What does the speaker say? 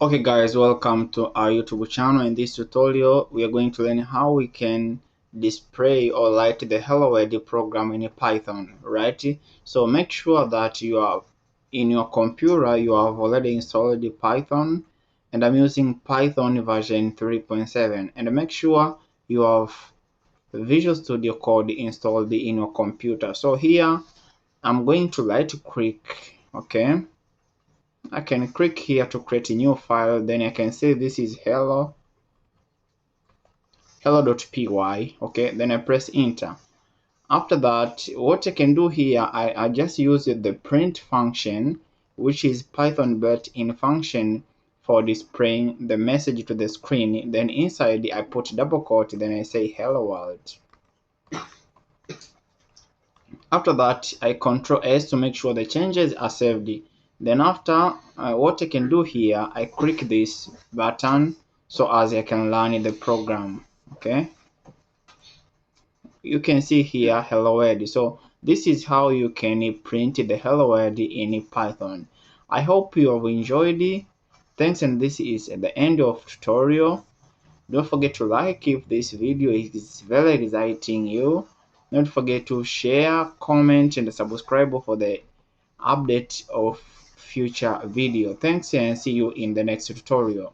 Okay guys, welcome to our YouTube channel. In this tutorial we are going to learn how we can display or light the Hello World program in Python, right? So make sure that you are in your computer you have already installed the Python, and I'm using Python version 3.7, and make sure you have Visual Studio Code installed in your computer. So here I'm going to right click, okay? I can click here to create a new file. Then I can say this is hello.py. Okay, then I press enter. After that, what I can do here, I just use the print function, which is Python built-in function for displaying the message to the screen. Then inside I put double quote, then I say hello world. After that, I Control S to make sure the changes are saved. Then after, what I can do here, I click this button so as I can learn the program. Okay, you can see here hello world. So this is how you can print the hello world in Python. I hope you have enjoyed it. Thanks, and this is the end of tutorial. Don't forget to like if this video is very exciting you. Don't forget to share, comment, and subscribe for the update of future video. Thanks, and see you in the next tutorial.